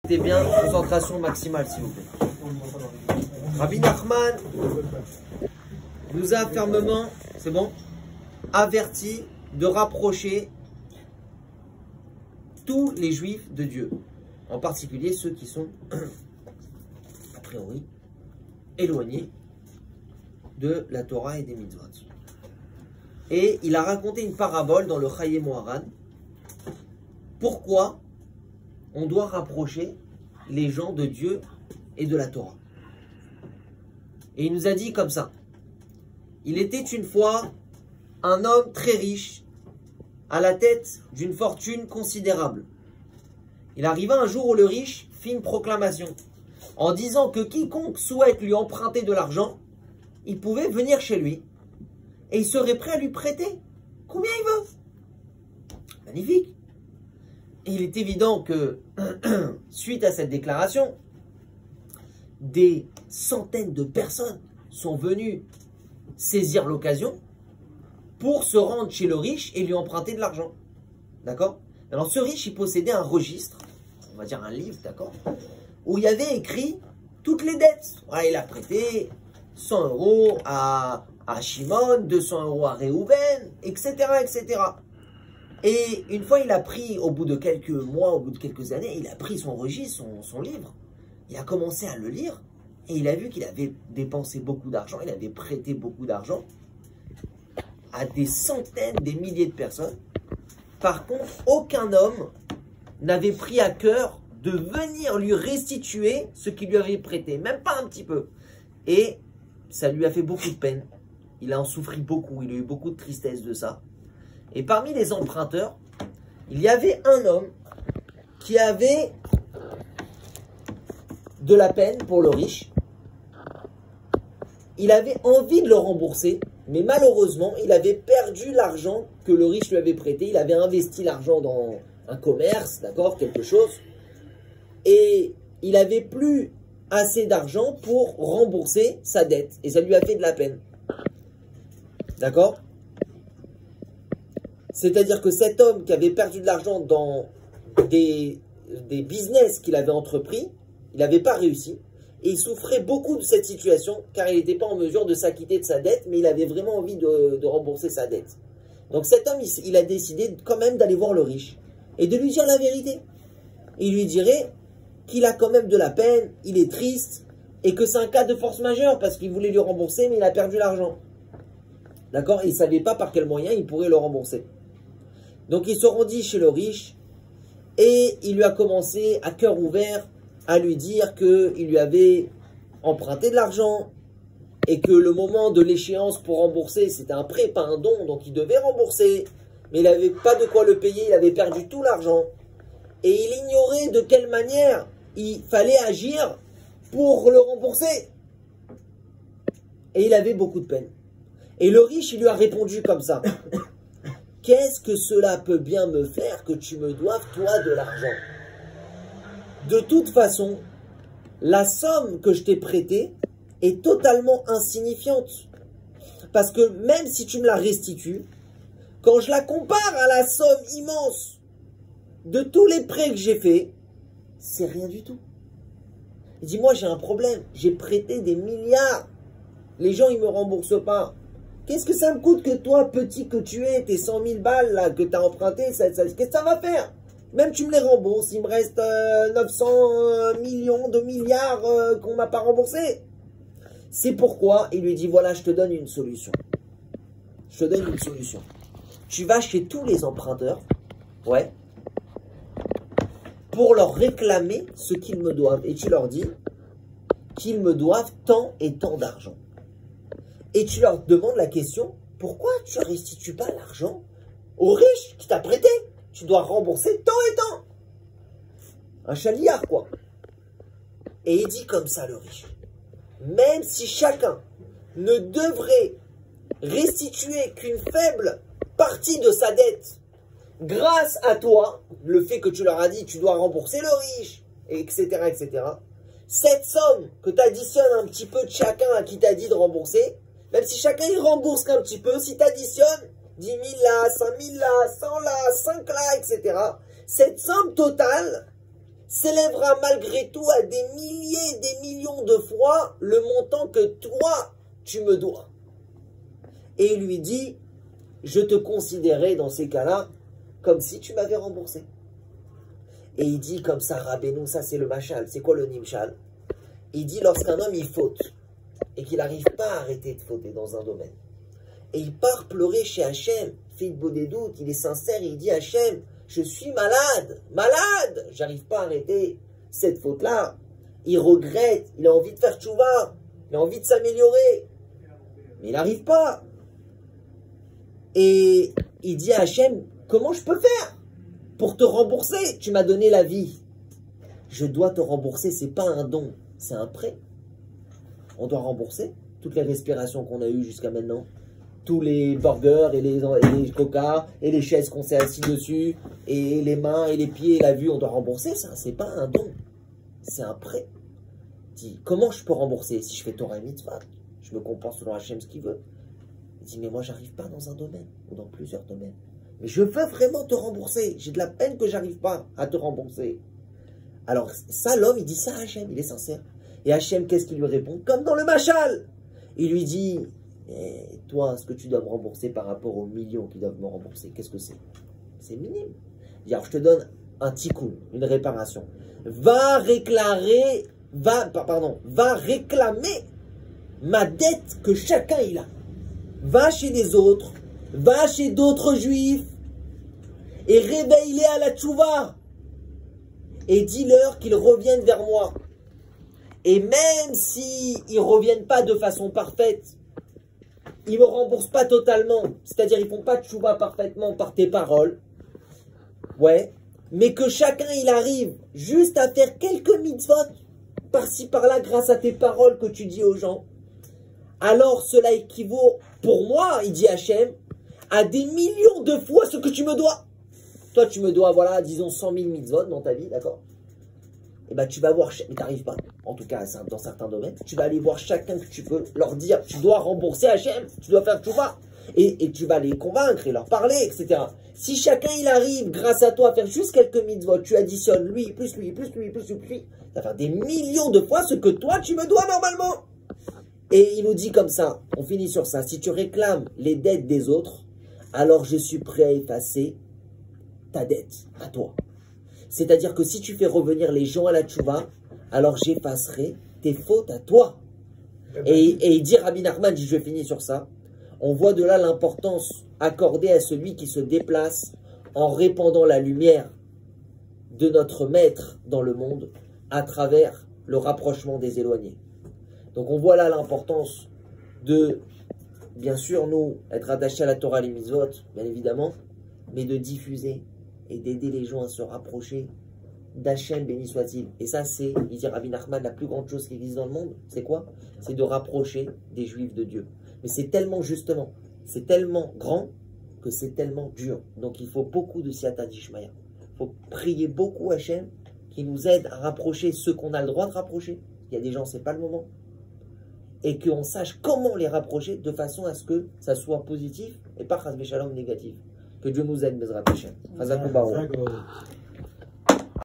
Écoutez bien, concentration maximale s'il vous plaît. Rabbi Nachman nous a fermement, c'est bon, averti de rapprocher tous les juifs de Dieu, en particulier ceux qui sont a priori éloignés de la Torah et des mitzvot. Et il a raconté une parabole dans le Chayei Moharan. Pourquoi on doit rapprocher les gens de Dieu et de la Torah. Et il nous a dit comme ça. Il était une fois un homme très riche, à la tête d'une fortune considérable. Il arriva un jour où le riche fit une proclamation en disant que quiconque souhaite lui emprunter de l'argent, il pouvait venir chez lui et il serait prêt à lui prêter combien il veut. Magnifique. Et il est évident que, suite à cette déclaration, des centaines de personnes sont venues saisir l'occasion pour se rendre chez le riche et lui emprunter de l'argent. D'accord? Alors ce riche, il possédait un registre, on va dire un livre, d'accord, où il y avait écrit toutes les dettes. Voilà, il a prêté 100 € à Shimon, 200 € à Réhouven, etc., etc. Et une fois, il a pris, au bout de quelques mois, au bout de quelques années, il a pris son registre, son livre. Il a commencé à le lire et il a vu qu'il avait dépensé beaucoup d'argent, il avait prêté beaucoup d'argent à des centaines, des milliers de personnes. Par contre, aucun homme n'avait pris à cœur de venir lui restituer ce qu'il lui avait prêté, même pas un petit peu. Et ça lui a fait beaucoup de peine. Il a en souffert beaucoup, il a eu beaucoup de tristesse de ça. Et parmi les emprunteurs, il y avait un homme qui avait de la peine pour le riche. Il avait envie de le rembourser, mais malheureusement, il avait perdu l'argent que le riche lui avait prêté. Il avait investi l'argent dans un commerce, d'accord, quelque chose. Et il n'avait plus assez d'argent pour rembourser sa dette. Et ça lui a fait de la peine. D'accord ? C'est-à-dire que cet homme qui avait perdu de l'argent dans des business qu'il avait entrepris, il n'avait pas réussi. Et il souffrait beaucoup de cette situation, car il n'était pas en mesure de s'acquitter de sa dette, mais il avait vraiment envie de rembourser sa dette. Donc cet homme, il a décidé quand même d'aller voir le riche, et de lui dire la vérité. Il lui dirait qu'il a quand même de la peine, il est triste, et que c'est un cas de force majeure, parce qu'il voulait lui rembourser, mais il a perdu l'argent. D'accord? Il ne savait pas par quel moyen il pourrait le rembourser. Donc il se rendit chez le riche, et il lui a commencé à cœur ouvert à lui dire qu'il lui avait emprunté de l'argent et que le moment de l'échéance pour rembourser, c'était un prêt, pas un don, donc il devait rembourser. Mais il n'avait pas de quoi le payer, il avait perdu tout l'argent. Et il ignorait de quelle manière il fallait agir pour le rembourser. Et il avait beaucoup de peine. Et le riche, il lui a répondu comme ça. Qu'est-ce que cela peut bien me faire que tu me doives, toi, de l'argent? De toute façon, la somme que je t'ai prêtée est totalement insignifiante. Parce que même si tu me la restitues, quand je la compare à la somme immense de tous les prêts que j'ai faits, c'est rien du tout. Il dit, moi j'ai un problème, j'ai prêté des milliards. Les gens, ils ne me remboursent pas. Qu'est-ce que ça me coûte que toi, petit que tu es, tes 100 000 balles là, que tu as emprunté, qu'est-ce que ça va faire? Même tu me les rembourses, il me reste 900 millions de milliards qu'on ne m'a pas remboursé. C'est pourquoi il lui dit, voilà, je te donne une solution. Je te donne une solution. Tu vas chez tous les emprunteurs, ouais, pour leur réclamer ce qu'ils me doivent. Et tu leur dis qu'ils me doivent tant et tant d'argent. Et tu leur demandes la question, pourquoi tu ne restitues pas l'argent au riche qui t'a prêté? Tu dois rembourser tant et tant. Un chaliard, quoi. Et il dit comme ça, le riche. Même si chacun ne devrait restituer qu'une faible partie de sa dette, grâce à toi, le fait que tu leur as dit, tu dois rembourser le riche, etc., etc., cette somme que tu additionnes un petit peu de chacun à qui t'a dit de rembourser, même si chacun il rembourse qu'un petit peu, si tu additionnes 10 000 là, 5 000 là, 100 là, 5 là, etc. Cette somme totale s'élèvera malgré tout à des milliers, des millions de fois le montant que toi, tu me dois. Et il lui dit, je te considérais dans ces cas-là comme si tu m'avais remboursé. Et il dit comme ça, Rabbeinu, ça c'est le machal. C'est quoi le nimshal? Il dit lorsqu'un homme il faute et qu'il n'arrive pas à arrêter de fauter dans un domaine. Et il part pleurer chez Hachem, fait des doutes, il est sincère, il dit Hachem, je suis malade, j'arrive pas à arrêter cette faute-là. Il regrette, il a envie de faire tchouva, il a envie de s'améliorer, mais il n'arrive pas. Et il dit à Hachem, comment je peux faire pour te rembourser? Tu m'as donné la vie. Je dois te rembourser, c'est pas un don, c'est un prêt. On doit rembourser toutes les respirations qu'on a eues jusqu'à maintenant, tous les burgers et les coca et les chaises qu'on s'est assis dessus et les mains et les pieds et la vue, on doit rembourser ça. C'est pas un don, c'est un prêt. Il dit, comment je peux rembourser? Si je fais Torah et Mitzvah, je me compense selon Hachem ce qu'il veut. Il dit, mais moi j'arrive pas dans un domaine ou dans plusieurs domaines. Mais je veux vraiment te rembourser. J'ai de la peine que j'arrive pas à te rembourser. Alors ça, l'homme, il dit ça à Hachem, il est sincère. Et Hachem, qu'est-ce qu'il lui répond? Comme dans le machal. Il lui dit, eh, toi, ce que tu dois me rembourser par rapport aux millions qui doivent me rembourser, qu'est-ce que c'est? C'est minime. Alors je te donne un tikkun, une réparation. Va réclamer ma dette que chacun il a. Va chez les autres, va chez d'autres juifs et réveille-les à la tchouva et dis-leur qu'ils reviennent vers moi. Et même s'ils ne reviennent pas de façon parfaite, ils ne me remboursent pas totalement, c'est-à-dire ils ne font pas tchouva parfaitement par tes paroles, ouais, mais que chacun il arrive juste à faire quelques mitzvot par-ci par-là grâce à tes paroles que tu dis aux gens, alors cela équivaut pour moi, il dit Hachem, à des millions de fois ce que tu me dois. Toi, tu me dois, voilà, disons 100 000 mitzvot dans ta vie, d'accord? Et bien, tu vas voir, mais tu n'arrives pas, en tout cas dans certains domaines, tu vas aller voir chacun que tu peux, leur dire, tu dois rembourser Hachem, tu dois faire tchouva. Et tu vas les convaincre et leur parler, etc. Si chacun, il arrive, grâce à toi, à faire juste quelques mitzvot, tu additionnes lui, plus lui, plus lui, plus lui, plus lui, ça va faire des millions de fois ce que toi, tu me dois normalement. Et il nous dit comme ça, on finit sur ça, si tu réclames les dettes des autres, alors je suis prêt à effacer ta dette à toi. C'est-à-dire que si tu fais revenir les gens à la tchouva, alors j'effacerai tes fautes à toi. Et il dit, Rabbi Nachman, je finis sur ça, on voit de là l'importance accordée à celui qui se déplace en répandant la lumière de notre maître dans le monde à travers le rapprochement des éloignés. Donc on voit là l'importance de, bien sûr, nous, être attachés à la Torah, les mitzvot, bien évidemment, mais de diffuser et d'aider les gens à se rapprocher d'Hachem, béni soit-il. Et ça, c'est, il dit Rabbi Nachman, la plus grande chose qui existe dans le monde, c'est quoi? C'est de rapprocher des Juifs de Dieu. Mais c'est tellement, justement, c'est tellement grand que c'est tellement dur. Donc il faut beaucoup de siyata d'Ishmaïa. Il faut prier beaucoup Hachem qui nous aide à rapprocher ceux qu'on a le droit de rapprocher. Il y a des gens, c'est pas le moment. Et qu'on sache comment les rapprocher de façon à ce que ça soit positif et pas chas v'shalom négatif. Que Dieu nous aide, Bezrat Hashem.